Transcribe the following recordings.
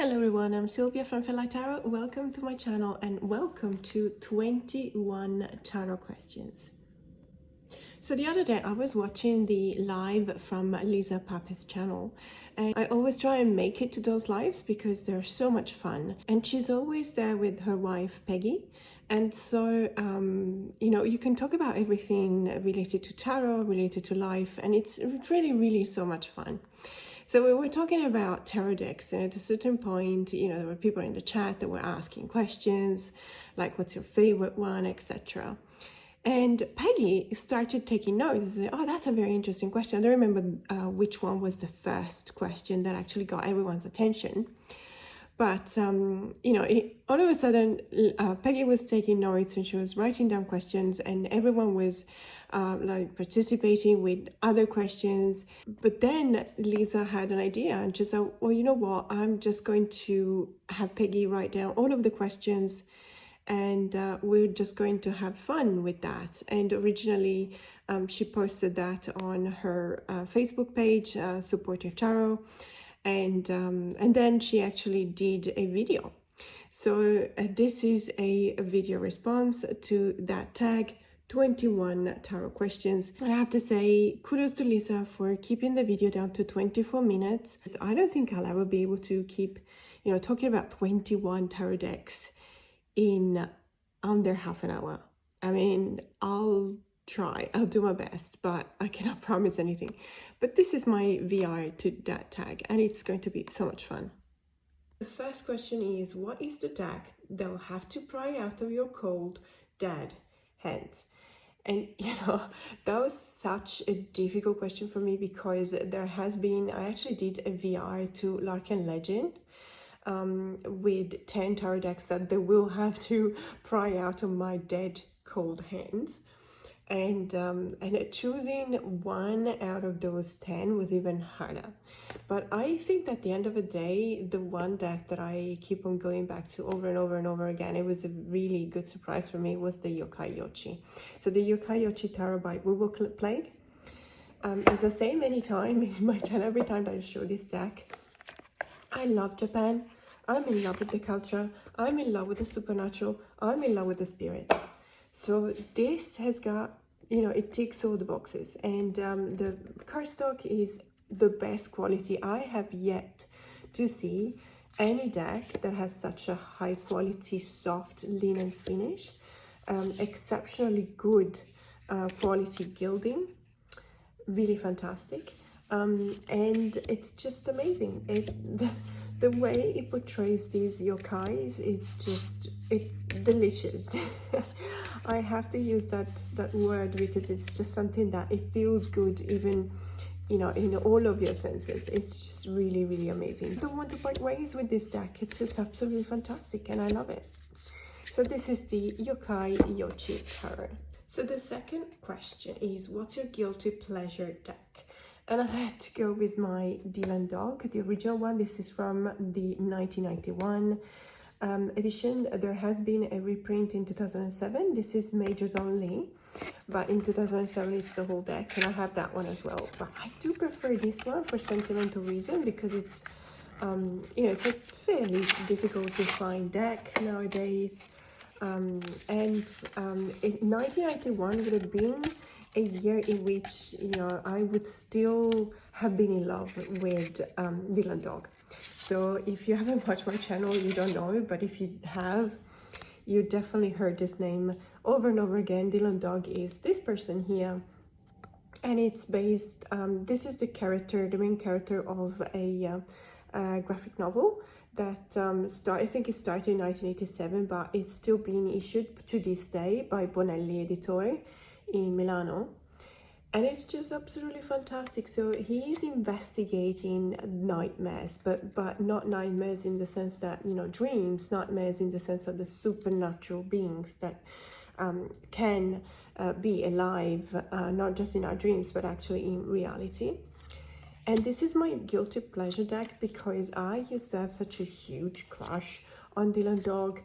Hello everyone, I'm Sylvia from Fairlight Tarot. Welcome to my channel and welcome to 21 tarot questions. So the other day I was watching the live from Lisa Papez channel, and I always try and make it to those lives because they're so much fun, and she's always there with her wife Peggy. And so you can talk about everything related to tarot, related to life, and it's really so much fun. So we were talking about tarot decks, and at a certain point, there were people in the chat that were asking questions, like what's your favorite one, etc. And Peggy started taking notes. Oh, that's a very interesting question. I don't remember which one was the first question that actually got everyone's attention. But, all of a sudden, Peggy was taking notes and she was writing down questions, and everyone was participating with other questions. But then Lisa had an idea and she said, well, you know what? I'm just going to have Peggy write down all of the questions, and we're just going to have fun with that. And originally, she posted that on her Facebook page, Supportive Tarot. And then she actually did a video. So this is a video response to that tag, 21 tarot questions. And I have to say, kudos to Lisa for keeping the video down to 24 minutes. I don't think I'll ever be able to keep, talking about 21 tarot decks in under half an hour. I mean, I'll try, I'll do my best, but I cannot promise anything. But this is my VI to that tag, and it's going to be so much fun. The first question is, what is the deck they'll have to pry out of your cold, dead hands? And that was such a difficult question for me, because there has been, I actually did a VI to Larkin Legend with 10 tarot decks that they will have to pry out of my dead cold hands. And choosing one out of those 10 was even harder. But I think that at the end of the day, the one deck that I keep on going back to over and over and over again, it was a really good surprise for me, was the Yokai Yochi. So the Yokai Yochi Tarot by Wick Plague. As I say many times in my channel, every time that I show this deck, I love Japan. I'm in love with the culture. I'm in love with the supernatural. I'm in love with the spirit. So this has got, it ticks all the boxes, and the cardstock is the best quality. I have yet to see any deck that has such a high quality soft linen finish, exceptionally good quality gilding, really fantastic, and it's just amazing. The way it portrays these yokais, it's delicious. I have to use that word because it's just something that it feels good, even in all of your senses. It's just really amazing. Don't want to part ways with this deck. It's just absolutely fantastic, and I love it. So this is the Yokai Yochi Tarot. So the second question is, what's your guilty pleasure deck? And I had to go with my Dylan Dog, the original one. This is from the 1991 edition. There has been a reprint in 2007. This is majors only, but in 2007 it's the whole deck, and I have that one as well. But I do prefer this one for sentimental reason, because it's it's a fairly difficult to find deck nowadays. In 1991 would have been a year in which I would still have been in love with Dylan Dog. So if you haven't watched my channel, you don't know, but if you have, you definitely heard this name over and over again. Dylan Dog is this person here, and it's based, this is the main character of a graphic novel that I think it started in 1987, but it's still being issued to this day by Bonelli Editore in Milano, and it's just absolutely fantastic. So he's investigating nightmares, but not nightmares in the sense that dreams, nightmares in the sense of the supernatural beings that can be alive, not just in our dreams but actually in reality. And this is my guilty pleasure deck because I used to have such a huge crush on Dylan Dog.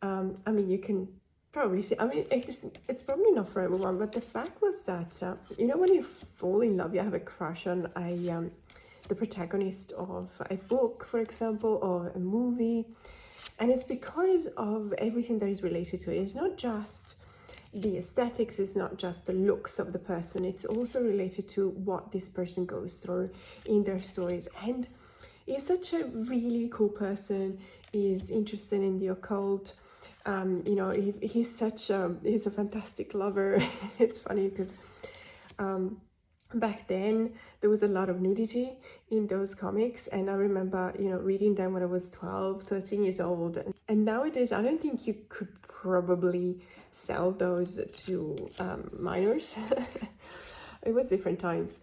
I mean, you can probably see, I mean, it's probably not for everyone, but the fact was that, when you fall in love, you have a crush on a the protagonist of a book, for example, or a movie. And it's because of everything that is related to it. It's not just the aesthetics, it's not just the looks of the person, it's also related to what this person goes through in their stories. And he's such a really cool person, is interested in the occult. You know, he's a fantastic lover. It's funny because back then there was a lot of nudity in those comics, and I remember, you know, reading them when I was 12, 13 years old. And nowadays I don't think you could probably sell those to minors. It was different times.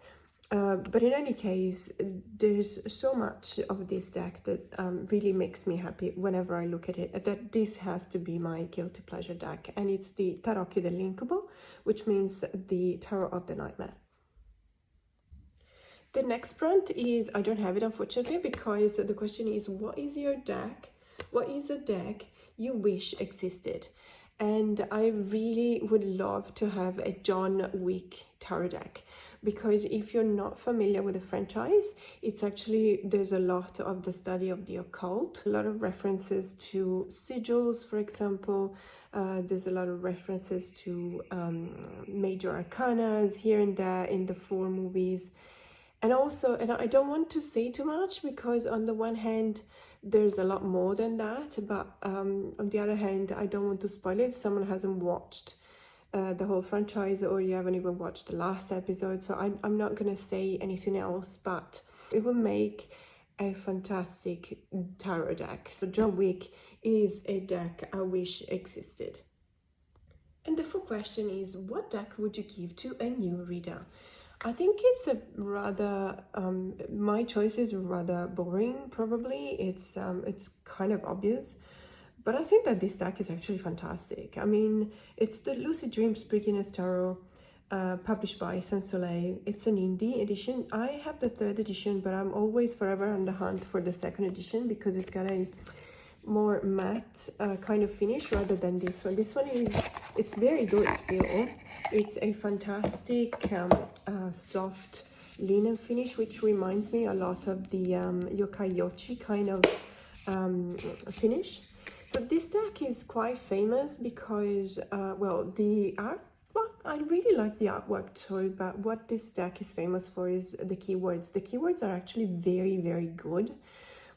But in any case, there's so much of this deck that really makes me happy whenever I look at it, that this has to be my guilty pleasure deck. And it's the Tarocchi dell'Incubo, which means the Tarot of the Nightmare. The next prompt is, I don't have it unfortunately, because the question is, what is your deck? What is a deck you wish existed? And I really would love to have a John Wick tarot deck, because if you're not familiar with the franchise, it's actually, there's a lot of the study of the occult, a lot of references to sigils, for example. There's a lot of references to major arcanas here and there in the 4 movies. And also, and I don't want to say too much, because on the one hand, there's a lot more than that, but on the other hand, I don't want to spoil it if someone hasn't watched the whole franchise, or you haven't even watched the last episode. So I'm not gonna say anything else, but it will make a fantastic tarot deck. So John Wick is a deck I wish existed. And the full question is, what deck would you give to a new reader? I think it's a rather, my choice is rather boring, probably. It's kind of obvious, but I think that this deck is actually fantastic. I mean, it's the Lucid Dreams Beginner's Tarot, published by Saint Soleil. It's an indie edition. I have the 3rd edition, but I'm always forever on the hunt for the 2nd edition, because it's got a more matte kind of finish rather than this one. This one it's very good still. It's a fantastic soft linen finish, which reminds me a lot of the yokai yochi kind of finish. So this deck is quite famous because well, the art, well, I really like the artwork too, but what this deck is famous for is the keywords. The keywords are actually very, very good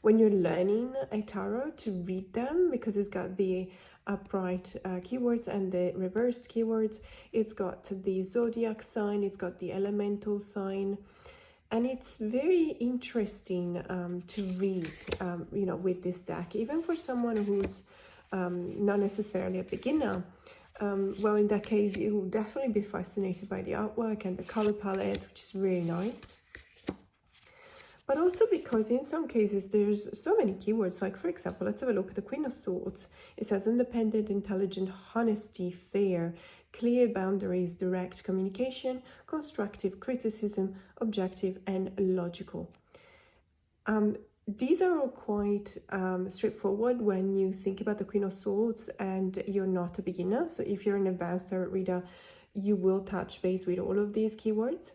when you're learning a tarot to read them, because it's got the upright keywords and the reversed keywords. It's got the zodiac sign, it's got the elemental sign, and it's very interesting to read, you know, with this deck, even for someone who's not necessarily a beginner. Well, in that case, you will definitely be fascinated by the artwork and the color palette, which is really nice. But also because in some cases there's so many keywords. Like, for example, let's have a look at the Queen of Swords. It says independent, intelligent, honesty, fair, clear boundaries, direct communication, constructive criticism, objective, and logical. These are all quite straightforward when you think about the Queen of Swords and you're not a beginner. So if you're an advanced tarot reader, you will touch base with all of these keywords.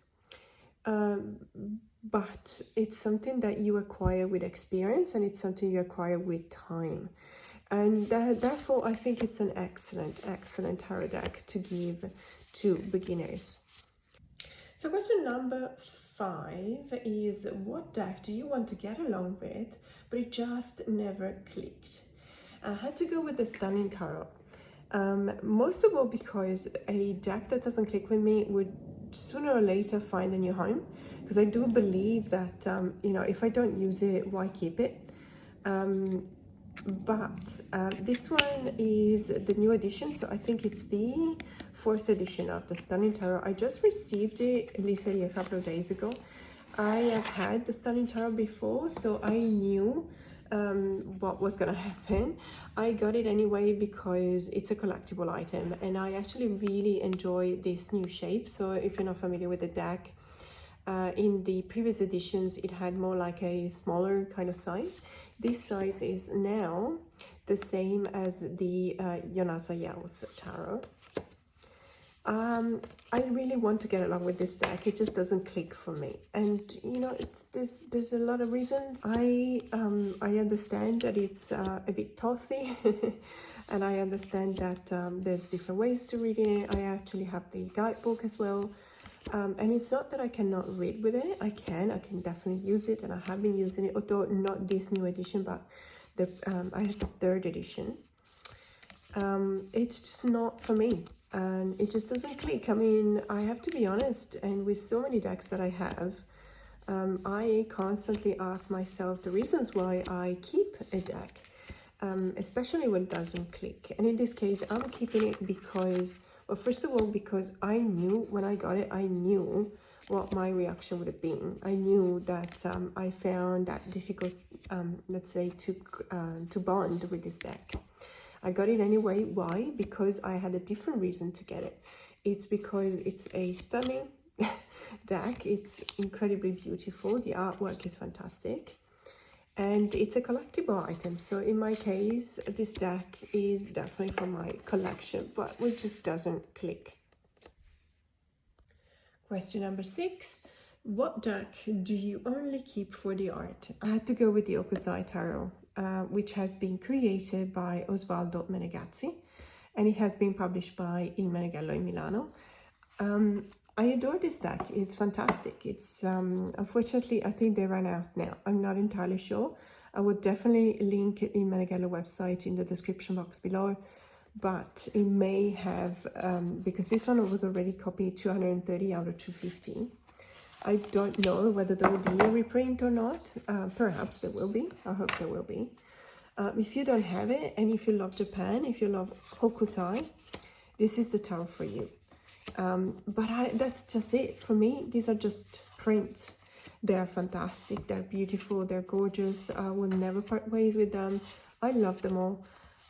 But it's something that you acquire with experience, and it's something you acquire with time. And therefore, I think it's an excellent tarot deck to give to beginners. So question number 5 is, what deck do you want to get along with, but it just never clicked? I had to go with the Stunning Tarot. Most of all because a deck that doesn't click with me would sooner or later find a new home, because I do believe that you know, if I don't use it, why keep it? But this one is the new edition, so I think it's the 4th edition of the Stunning Tarot. I just received it literally a couple of days ago. I have had the Stunning Tarot before, so I knew what was gonna happen. I got it anyway because it's a collectible item, and I actually really enjoy this new shape. So if you're not familiar with the deck, in the previous editions it had more like a smaller kind of size. This size is now the same as the Yonasa Yao's tarot. I really want to get along with this deck. It just doesn't click for me, and you know, there's a lot of reasons. I understand that it's a bit tothy, and I understand that there's different ways to read it. I actually have the guidebook as well, and it's not that I cannot read with it. I can definitely use it, and I have been using it, although not this new edition, but the I have the 3rd edition. It's just not for me, and it just doesn't click. I mean, I have to be honest, and with so many decks that I have, I constantly ask myself the reasons why I keep a deck, especially when it doesn't click. And in this case, I'm keeping it because, well, first of all, because I knew when I got it, I knew what my reaction would have been. I knew that I found that difficult, let's say, to bond with this deck. I got it anyway. Why? Because I had a different reason to get it. It's because it's a stunning deck. It's incredibly beautiful. The artwork is fantastic. And it's a collectible item. So in my case, this deck is definitely for my collection, but it just doesn't click. Question number 6. What deck do you only keep for the art? I had to go with the Okusai Tarot, which has been created by Osvaldo Menegazzi, and it has been published by Il Meneghello in Milano. I adore this deck. It's fantastic. It's unfortunately, I think they ran out now. I'm not entirely sure. I would definitely link the Meneghello website in the description box below, but it may have, because this one was already copied 230 out of 250. I don't know whether there will be a reprint or not. Perhaps there will be. I hope there will be. If you don't have it, and if you love Japan, if you love Hokusai, this is the tarot for you. But that's just it. For me, these are just prints. They're fantastic. They're beautiful. They're gorgeous. I will never part ways with them. I love them all.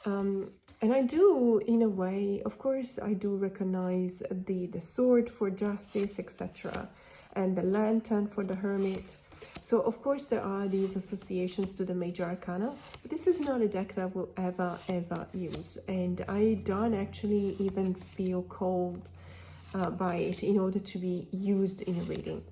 And I do, in a way, of course, I do recognize the sword for justice, etc., and the lantern for the hermit. So of course there are these associations to the major arcana, but this is not a deck that I will ever use, and I don't actually even feel called by it in order to be used in a reading.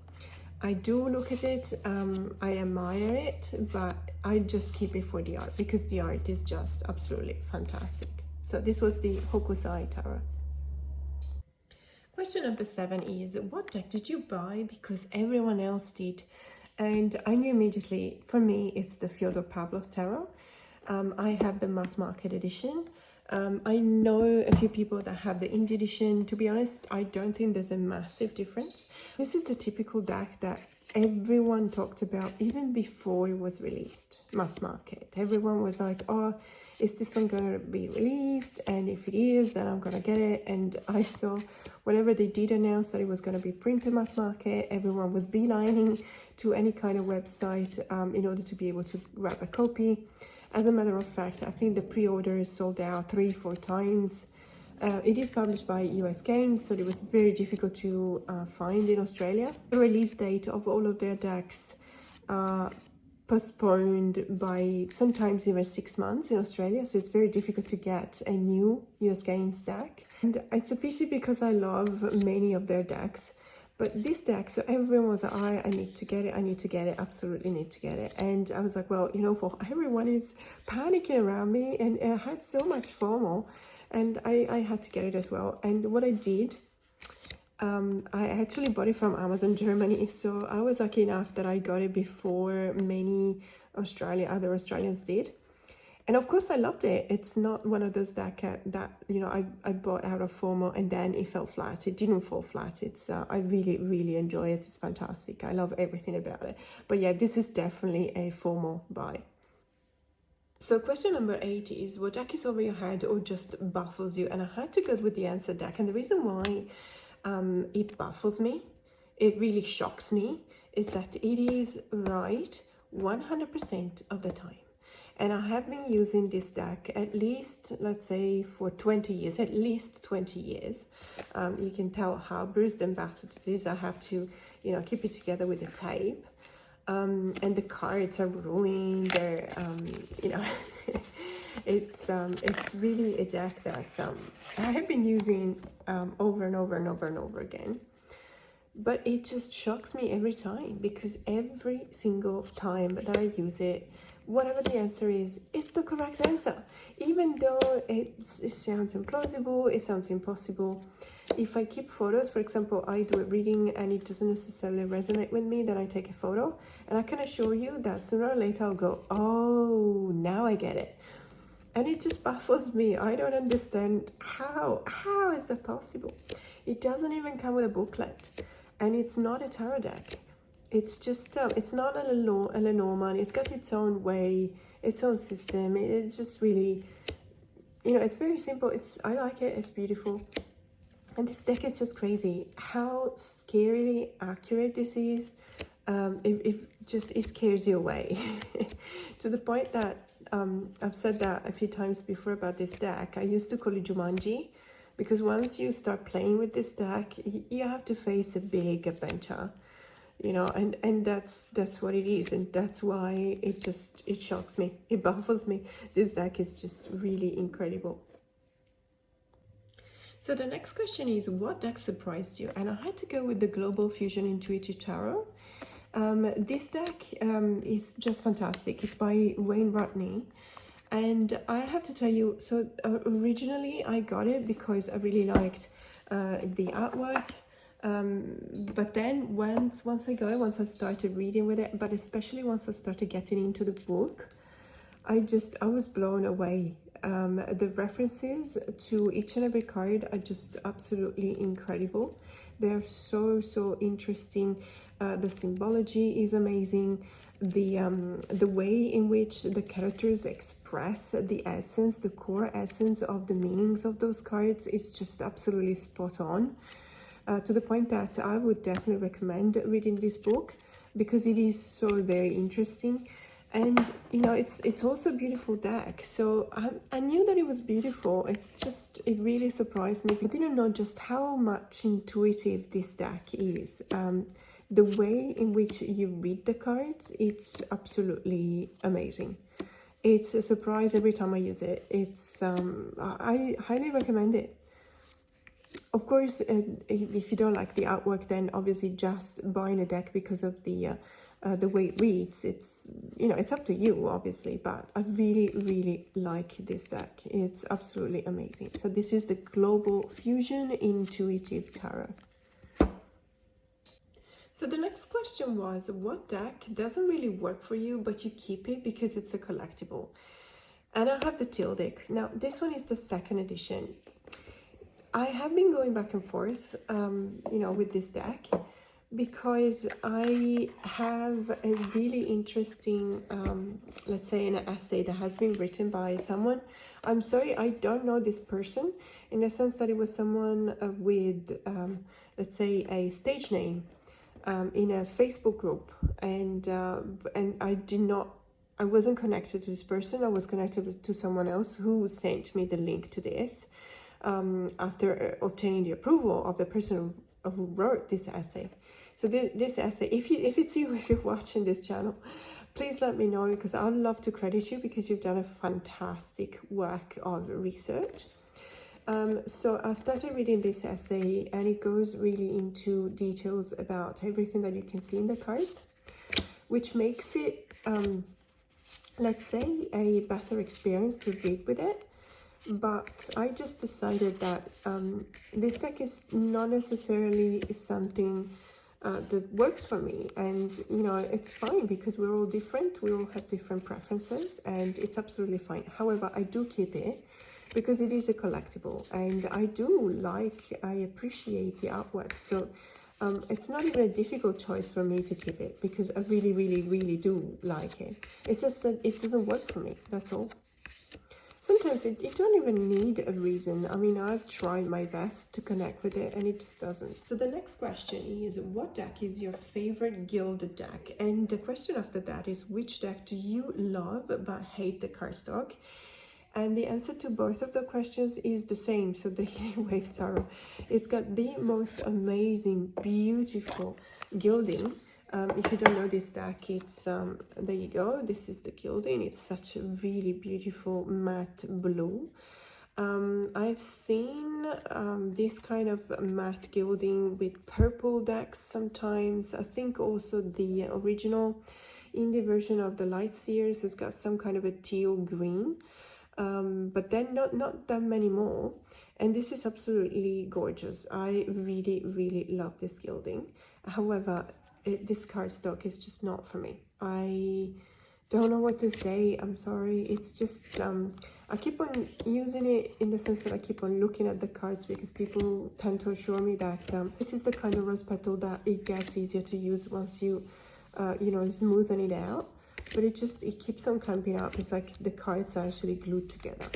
I do look at it, I admire it, but I just keep it for the art, because the art is just absolutely fantastic. So this was the Hokusai Tarot. Question number 7 is, what deck did you buy because everyone else did? And I knew immediately, for me, it's the Fyodor Pavlov Tarot. I have the mass market edition. I know a few people that have the indie edition. To be honest, I don't think there's a massive difference. This is the typical deck that everyone talked about even before it was released, mass market. Everyone was like, oh, is this one going to be released? And if it is, then I'm going to get it. And I saw whenever they did announce that it was going to be printed mass market, everyone was beelining to any kind of website in order to be able to grab a copy. As a matter of fact, I think the pre-orders sold out 3-4 times. It is published by US Games, so it was very difficult to find in Australia. The release date of all of their decks postponed by sometimes even 6 months in Australia, so it's very difficult to get a new US Games deck. And it's a pity because I love many of their decks, but this deck, so everyone was like, I need to get it, absolutely need to get it. And I was like, well, you know, for everyone is panicking around me, and I had so much FOMO, and I had to get it as well. And what I did, I actually bought it from Amazon Germany, so I was lucky enough that I got it before many other Australians did. And of course I loved it. It's not one of those that you know, I bought out of FOMO and then it fell flat. It didn't fall flat. It's I really enjoy it. It's fantastic. I love everything about it. But yeah, this is definitely a FOMO buy. So question number 8 is, what deck is over your head or just baffles you? And I had to go with the answer deck, and the reason why it baffles me, it really shocks me, is that it is right 100% of the time. And I have been using this deck at least, let's say, for 20 years, at least 20 years. You can tell how bruised and battered it is. I have to, you know, keep it together with the tape. And the cards are ruined. They're, you know, it's really a deck that I have been using over and over and over and over again. But it just shocks me every time, because every single time that I use it, whatever the answer is, it's the correct answer. Even though it sounds implausible, it sounds impossible. If I keep photos, for example, I do a reading and it doesn't necessarily resonate with me, then I take a photo. And I can assure you that sooner or later I'll go, oh, now I get it. And it just baffles me. I don't understand how is that possible? It doesn't even come with a booklet. And it's not a tarot deck. It's just, it's not a Lenormand. It's got its own way, its own system. It's just really, you know, it's very simple. I like it. It's beautiful. And this deck is just crazy. How scarily accurate this is. It scares you away. To the point that, I've said that a few times before about this deck. I used to call it Jumanji. Because once you start playing with this deck, you have to face a big adventure, you know, and that's what it is. And that's why it shocks me. It baffles me. This deck is just really incredible. So the next question is, what deck surprised you? And I had to go with the Global Fusion Intuitive Tarot. This deck is just fantastic. It's by Wayne Rodney. And I have to tell you, so originally I got it because I really liked the artwork. But then once I started reading with it, but especially once I started getting into the book, I was blown away. The references to each and every card are just absolutely incredible. They're so interesting. The symbology is amazing. The way in which the characters express the essence, the core essence of the meanings of those cards is just absolutely spot on, to the point that I would definitely recommend reading this book, because it is so very interesting. And you know, it's also a beautiful deck. So I knew that it was beautiful. It really surprised me. I didn't know just how much intuitive this deck is. The way in which you read the cards, it's absolutely amazing. It's a surprise every time I use it. I highly recommend it. Of course, if you don't like the artwork, then obviously just buying a deck because of the way it reads, it's up to you, obviously. But I really like this deck. It's absolutely amazing. So this is the Global Fusion Intuitive Tarot. So the next question was, what deck doesn't really work for you, but you keep it because it's a collectible? And I have the Teal deck. Now, this one is the second edition. I have been going back and forth, with this deck, because I have a really interesting, let's say, an essay that has been written by someone. I'm sorry, I don't know this person, in the sense that it was someone with, let's say, a stage name. In a Facebook group, and I wasn't connected to this person. I was connected to someone else who sent me the link to this after obtaining the approval of the person who wrote this essay. So this essay, if you're watching this channel, please let me know, because I'd love to credit you, because you've done a fantastic work of research. So I started reading this essay, and it goes really into details about everything that you can see in the cards, which makes it, let's say, a better experience to read with it. But I just decided that this deck is not necessarily something that works for me. And, it's fine, because we're all different. We all have different preferences, and it's absolutely fine. However, I do keep it, because it is a collectible, and I appreciate the artwork. So it's not even a difficult choice for me to keep it, because I really do like it. It's just that it doesn't work for me, that's all. Sometimes you don't even need a reason. I mean, I've tried my best to connect with it, and it just doesn't. So the next question is, what deck is your favorite gilded deck? And the question after that is, which deck do you love but hate the cardstock? And the answer to both of the questions is the same. So the Healing Waves Tarot, it's got the most amazing, beautiful gilding. If you don't know this deck, it's there you go, this is the gilding. It's such a really beautiful matte blue. I've seen this kind of matte gilding with purple decks sometimes. I think also the original indie version of the Lightseers has got some kind of a teal green, but then not that many more. And this is absolutely gorgeous. I really love this gilding. However, this cardstock is just not for me. I don't know what to say. I'm sorry. It's just I keep on using it in the sense that I keep on looking at the cards, because people tend to assure me that this is the kind of rose petal that it gets easier to use once you you know, smoothen it out. But it keeps on clumping up. It's like the cards are actually glued together.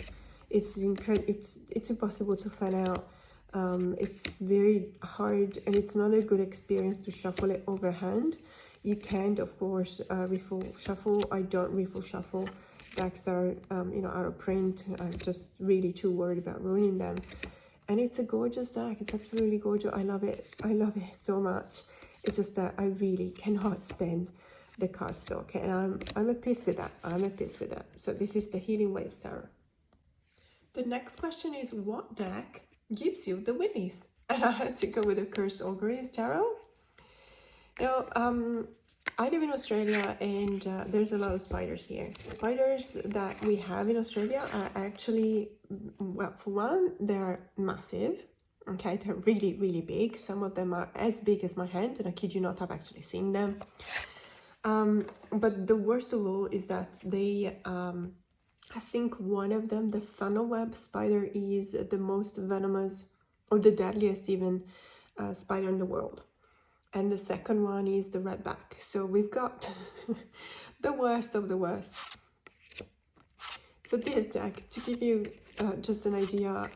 It's impossible to fan out. It's very hard, and it's not a good experience to shuffle it overhand. You can, of course, riffle shuffle. I don't riffle shuffle decks that are you know, out of print. I'm just really too worried about ruining them. And it's a gorgeous deck. It's absolutely gorgeous. I love it. I love it so much. It's just that I really cannot stand the cardstock, and I'm at peace with that. I'm at peace with that. So this is the Healing Waves Tarot. The next question is, what deck gives you the willies? And I had to go with the Cursed Auguries Tarot. Now, I live in Australia, and there's a lot of spiders here. Spiders that we have in Australia are actually, well, for one, they're massive. Okay, they're really big. Some of them are as big as my hand, and I kid you not, I've actually seen them. But the worst of all is that they, I think one of them, the funnel web spider, is the most venomous, or the deadliest even, spider in the world. And the second one is the redback. So we've got the worst of the worst. So this deck, to give you just an idea,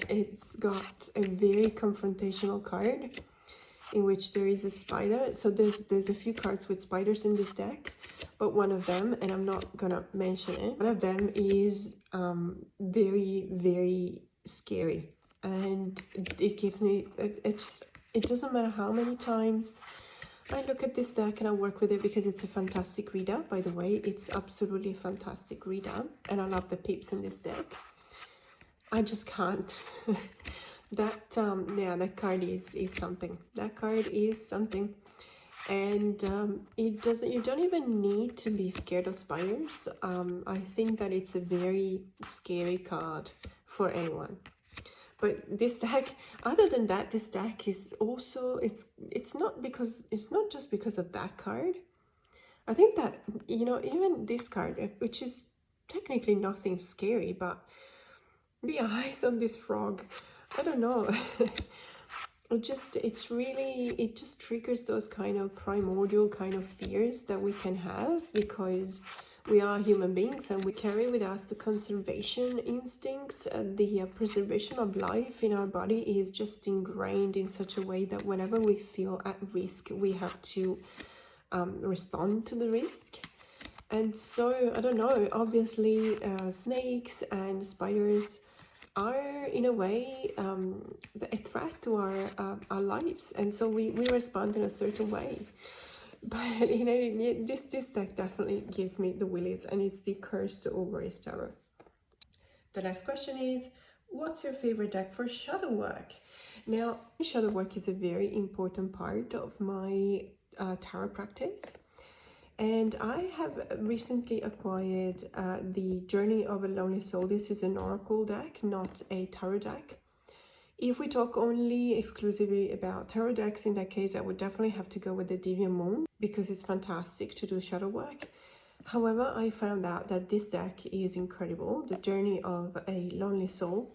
it's got a very confrontational card in which there is a spider. So there's a few cards with spiders in this deck, but one of them, and I'm not gonna mention it, one of them is very scary, and it gives me it doesn't matter how many times I look at this deck and I work with it, because it's a fantastic reader. By the way, it's absolutely a fantastic reader, and I love the pips in this deck. I just can't. That yeah, that card is something. That card is something. And you don't even need to be scared of spiders. I think that it's a very scary card for anyone. But this deck, other than that, this deck is also, it's not just because of that card. I think that, you know, even this card, which is technically nothing scary, but the eyes on this frog, I don't know. it just triggers those kind of primordial kind of fears that we can have, because we are human beings and we carry with us the conservation instincts. The preservation of life in our body is just ingrained in such a way that whenever we feel at risk, we have to respond to the risk. And so, I don't know, obviously snakes and spiders are in a way a threat to our lives, and so we respond in a certain way. But you know, this deck definitely gives me the willies, and it's the Cursed Auguries Tarot. The next question is, what's your favorite deck for shadow work? Now, shadow work is a very important part of my tarot practice, and I have recently acquired the Journey of a Lonely Soul. This is an oracle deck, not a tarot deck. If we talk only exclusively about tarot decks, in that case, I would definitely have to go with the Deviant Moon, because it's fantastic to do shadow work. However, I found out that this deck is incredible, the Journey of a Lonely Soul,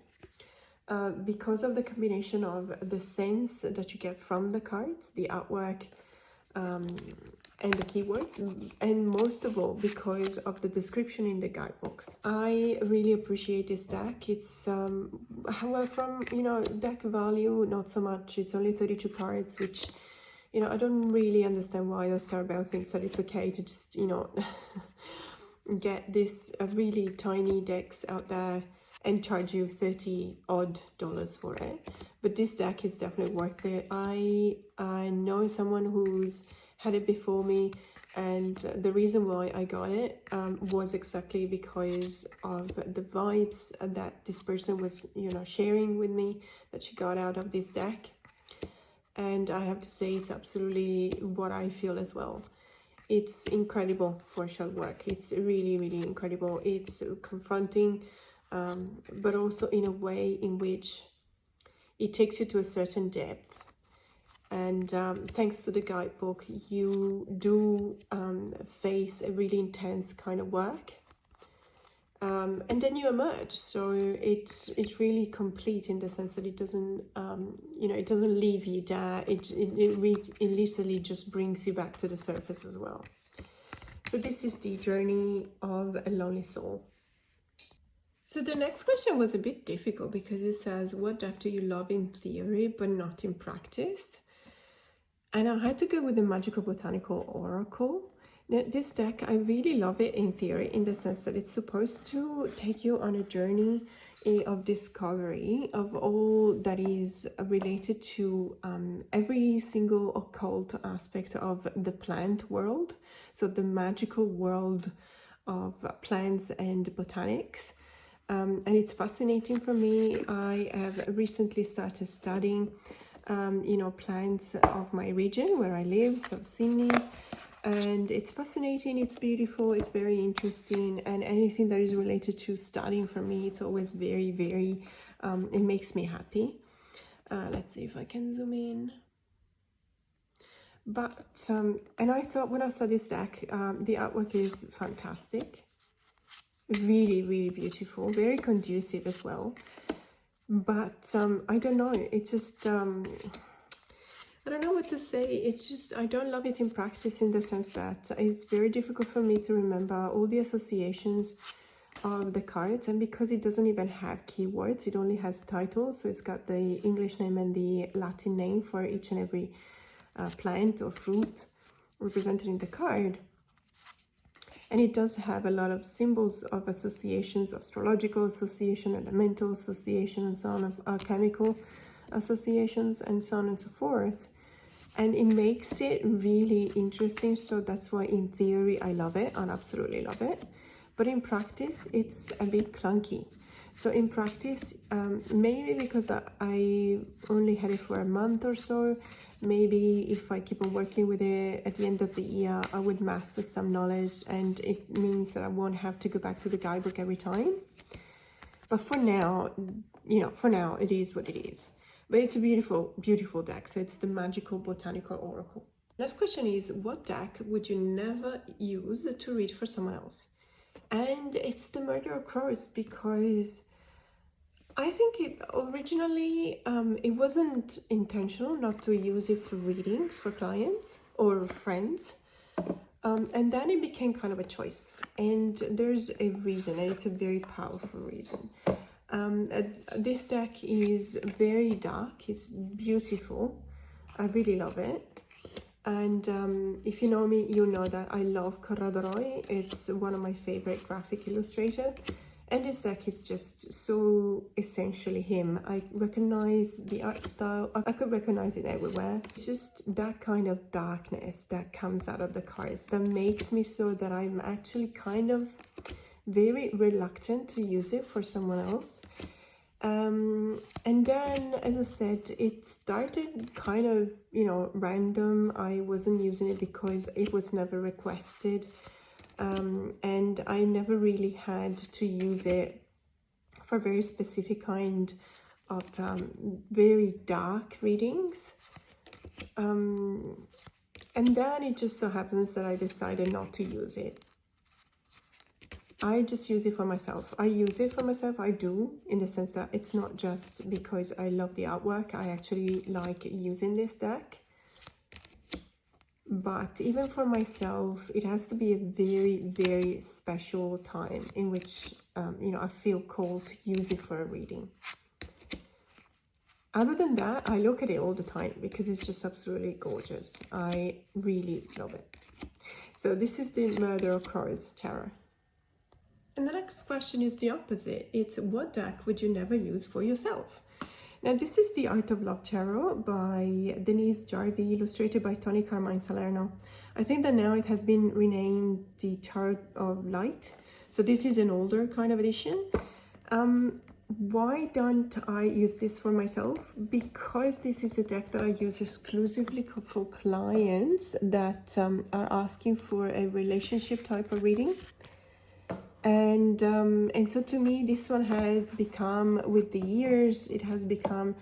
because of the combination of the sense that you get from the cards, the artwork, and the keywords, and most of all because of the description in the guidebooks. I really appreciate this deck. It's however, from, you know, deck value, not so much. It's only 32 cards, which, you know, I don't really understand why the Starabelle thinks that it's okay to just, you know, get this really tiny decks out there and charge you $30 odd for it. But this deck is definitely worth it. I know someone who's had it before me, and the reason why I got it was exactly because of the vibes that this person was, you know, sharing with me, that she got out of this deck. And I have to say, it's absolutely what I feel as well. It's incredible for shadow work. It's really, really incredible. It's confronting, but also in a way in which it takes you to a certain depth. And thanks to the guidebook, you do face a really intense kind of work. And then you emerge. So it's really complete in the sense that it doesn't, you know, it doesn't leave you there. It literally just brings you back to the surface as well. So this is the journey of a lonely soul. So the next question was a bit difficult because it says, what deck do you love in theory but not in practice? And I had to go with the Magical Botanical Oracle. Now, this deck, I really love it in theory, in the sense that it's supposed to take you on a journey of discovery of all that is related to every single occult aspect of the plant world. So the magical world of plants and botanics. And it's fascinating for me. I have recently started studying you know, plants of my region where I live, so Sydney, and it's fascinating, it's beautiful, it's very interesting, and anything that is related to studying for me, it's always very, very, it makes me happy. Let's see if I can zoom in. But, and I thought when I saw this deck, the artwork is fantastic, really, really beautiful, very conducive as well. But I don't know, it just I don't know what to say. It's just, I don't love it in practice, in the sense that it's very difficult for me to remember all the associations of the cards, and because it doesn't even have keywords, it only has titles, so it's got the English name and the Latin name for each and every plant or fruit represented in the card. And it does have a lot of symbols of associations, astrological association, elemental association, and so on, alchemical associations, and so on and so forth. And it makes it really interesting. So that's why in theory I love it, and absolutely love it. But in practice, it's a bit clunky. So in practice, maybe because I only had it for a month or so, maybe if I keep on working with it at the end of the year, I would master some knowledge, and it means that I won't have to go back to the guidebook every time. But for now, you know, for now, it is what it is. But it's a beautiful, beautiful deck. So it's the Magical Botanical Oracle. Next question is, what deck would you never use to read for someone else? And it's the Murder of Crows, because I think it originally, it wasn't intentional not to use it for readings for clients or friends. And then it became kind of a choice. And there's a reason, and it's a very powerful reason. This deck is very dark. It's beautiful. I really love it. And if you know me, you know that I love Corrado Roy. It's one of my favorite graphic illustrators. And this deck is just so essentially him. I recognize the art style. I could recognize it everywhere. It's just that kind of darkness that comes out of the cards that makes me so that I'm actually kind of very reluctant to use it for someone else. And then, as I said, it started kind of, you know, random. I wasn't using it because it was never requested. And I never really had to use it for very specific kind of very dark readings. And then it just so happens that I decided not to use it. I just use it for myself. I use it for myself, I do, in the sense that it's not just because I love the artwork. I actually like using this deck. But even for myself, it has to be a very, very special time in which, you know, I feel called to use it for a reading. Other than that, I look at it all the time because it's just absolutely gorgeous. I really love it. So this is the Murder of Crows Tarot. And the next question is the opposite. It's, what deck would you never use for yourself? Now this is the Art of Love Tarot by Denise Jarvie, illustrated by Tony Carmine Salerno. I think that now it has been renamed the Tarot of Light. So this is an older kind of edition. Why don't I use this for myself? Because this is a deck that I use exclusively for clients that are asking for a relationship type of reading. And so to me, this one has become, with the years, it has become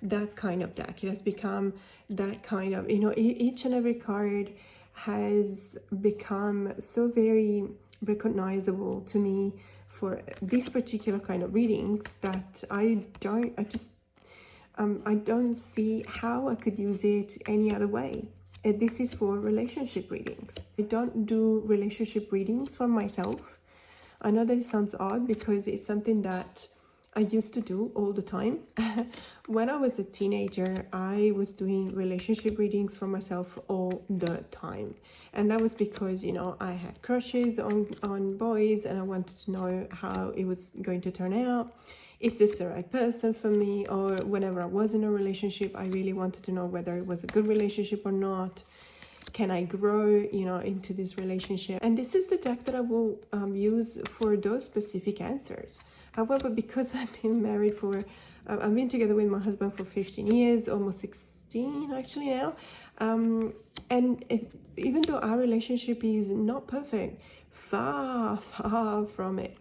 that kind of deck. It has become that kind of, each and every card has become so very recognizable to me for this particular kind of readings that I don't see how I could use it any other way. And this is for relationship readings. I don't do relationship readings for myself. I know that it sounds odd because it's something that I used to do all the time. When I was a teenager, I was doing relationship readings for myself all the time. And that was because, I had crushes on boys and I wanted to know how it was going to turn out. Is this the right person for me? Or whenever I was in a relationship, I really wanted to know whether it was a good relationship or not. Can I grow, into this relationship? And this is the deck that I will use for those specific answers. However, because I've been married I've been together with my husband for 15 years, almost 16 actually now. Even though our relationship is not perfect, far from it,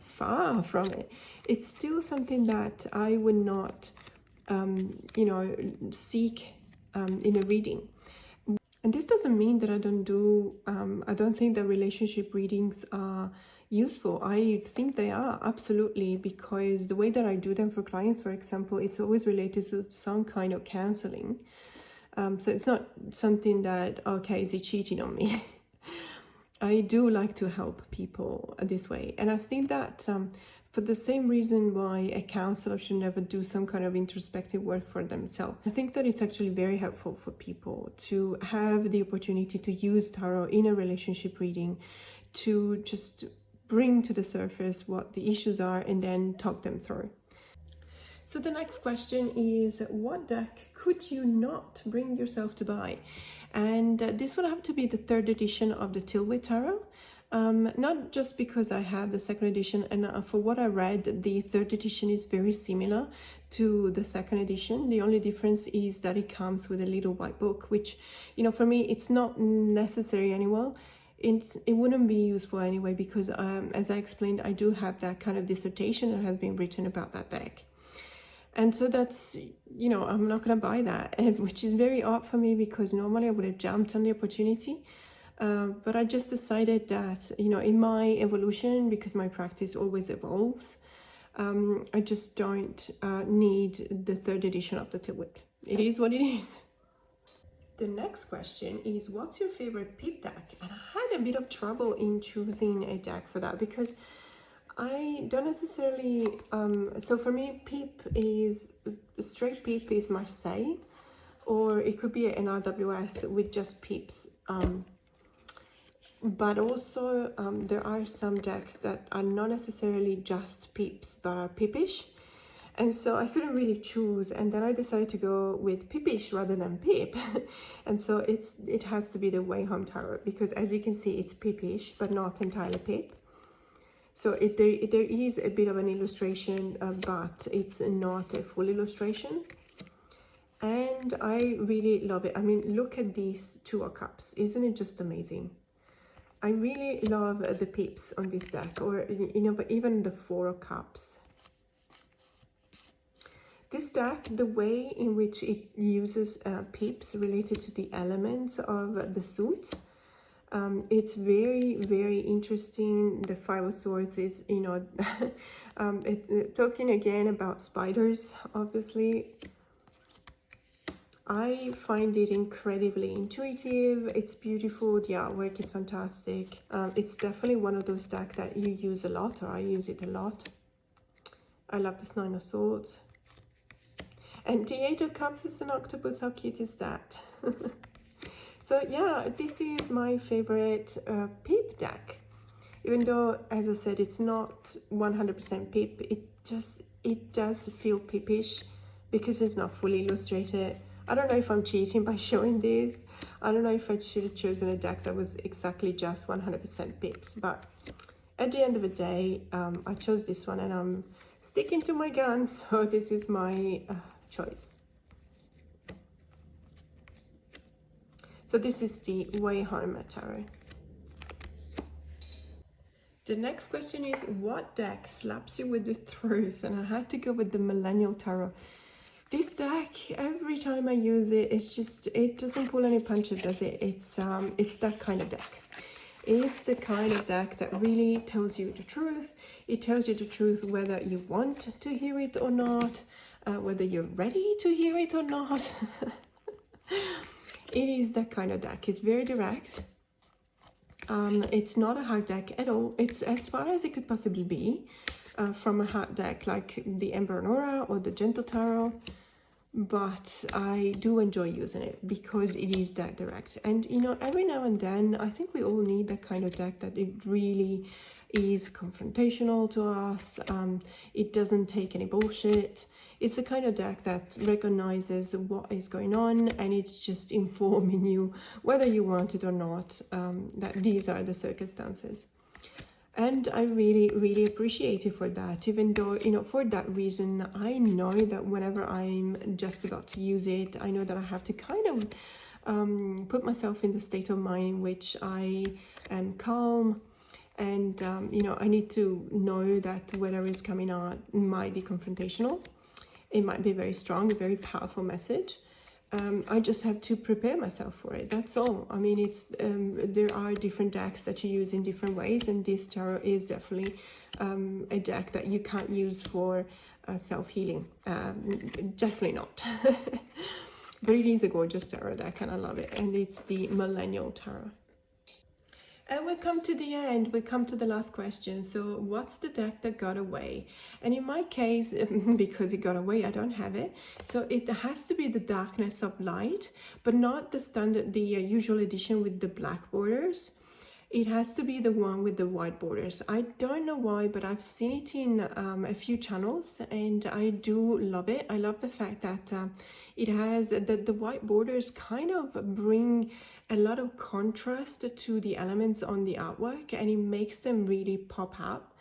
it's still something that I would not, seek in a reading. And this doesn't mean that I don't think that relationship readings are useful. I think they are, absolutely, because the way that I do them for clients, for example, it's always related to some kind of counseling. So it's not something that, okay, is he cheating on me? I do like to help people this way. And I think that for the same reason why a counselor should never do some kind of introspective work for themselves, I think that it's actually very helpful for people to have the opportunity to use tarot in a relationship reading to just bring to the surface what the issues are and then talk them through. So the next question is, what deck could you not bring yourself to buy? And this would have to be the 3rd edition of the Tilway Tarot. Not just because I have the 2nd edition, and for what I read, the 3rd edition is very similar to the 2nd edition. The only difference is that it comes with a little white book, which, for me, it's not necessary anymore. It wouldn't be useful anyway, because as I explained, I do have that kind of dissertation that has been written about that deck. And so that's, I'm not going to buy that, which is very odd for me because normally I would have jumped on the opportunity. But I just decided that, in my evolution, because my practice always evolves, I just don't need the 3rd edition of the Tilwick. It is what it is. The next question is, what's your favorite peep deck? And I had a bit of trouble in choosing a deck for that because I don't necessarily, so for me, straight peep is Marseille, or it could be an RWS with just peeps. But also there are some decks that are not necessarily just peeps, but are peepish. And so I couldn't really choose, and then I decided to go with peepish rather than peep. And so it has to be the Way Home Tarot, because as you can see, it's peepish, but not entirely peep. So there is a bit of an illustration, but it's not a full illustration. And I really love it. I mean, look at these 2 of Cups. Isn't it just amazing? I really love the peeps on this deck, or, even the 4 of Cups. This deck, the way in which it uses peeps related to the elements of the suits, it's very, very interesting. The 5 of Swords is, talking again about spiders, obviously. I find it incredibly intuitive. It's beautiful. The artwork is fantastic. It's definitely one of those decks that you use a lot, or I use it a lot. I love this 9 of Swords. And the 8 of Cups is an octopus. How cute is that? So yeah, this is my favorite peep deck. Even though, as I said, it's not 100% peep, it does feel peepish because it's not fully illustrated. I don't know if I'm cheating by showing this. I don't know if I should have chosen a deck that was exactly just 100% pips, but at the end of the day, I chose this one and I'm sticking to my guns, so this is my choice. So this is the Way Home Tarot. The next question is, what deck slaps you with the truth? And I had to go with the Millennial Tarot. This deck, every time I use it, it's just, it doesn't pull any punches, does it? It's that kind of deck. It's the kind of deck that really tells you the truth. It tells you the truth whether you want to hear it or not, whether you're ready to hear it or not. It is that kind of deck. It's very direct. It's not a hard deck at all. It's as far as it could possibly be from a hard deck like the Ember and Aura or the Gentle Tarot. But I do enjoy using it because it is that direct. And you know, every now and then I think we all need that kind of deck that it really is confrontational to us. It doesn't take any bullshit. It's the kind of deck that recognizes what is going on and it's just informing you, whether you want it or not, that these are the circumstances. And I really appreciate it for that, even though, you know, for that reason, I know that whenever I'm just about to use it, I know that I have to kind of put myself in the state of mind in which I am calm. And, you know, I need to know that whatever is coming out might be confrontational. It might be very strong, a very powerful message. I just have to prepare myself for it. That's all. I mean, it's there are different decks that you use in different ways, and this tarot is definitely a deck that you can't use for self-healing. Definitely not. But it is a gorgeous tarot deck, and I love it. And it's the Millennial Tarot. And we come to the end, we come to the last question. So what's the deck that got away? And in my case, because it got away, I don't have it. So it has to be the Darkness of Light, but not the standard, the usual edition with the black borders. It has to be the one with the white borders. I don't know why, but I've seen it in a few channels and I do love it. I love the fact that it has the white borders kind of bring a lot of contrast to the elements on the artwork and it makes them really pop up.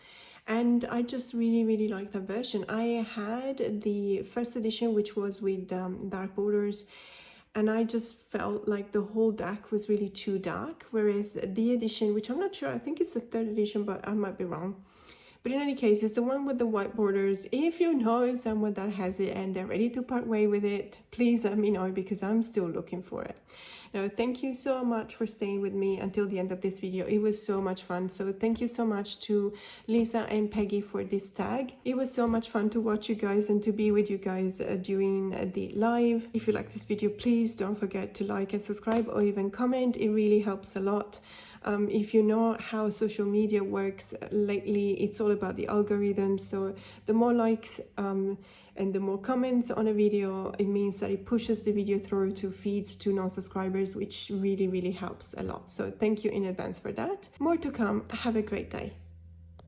And I just really like that version. I had the first edition, which was with dark borders, and I just felt like the whole deck was really too dark, whereas the edition, which I'm not sure, I think it's the third edition, but I might be wrong. But in any case, it's the one with the white borders. If you know someone that has it and they're ready to part way with it, please let me know because I'm still looking for it. Now, thank you so much for staying with me until the end of this video. It was so much fun. So thank you so much to Lisa and Peggy for this tag. It was so much fun to watch you guys and to be with you guys during the live. If you like this video, please don't forget to like and subscribe or even comment. It really helps a lot. If you know how social media works lately, it's all about the algorithm. So the more likes and the more comments on a video, it means that it pushes the video through to feeds to non-subscribers, which really helps a lot. So thank you in advance for that. More to come. Have a great day.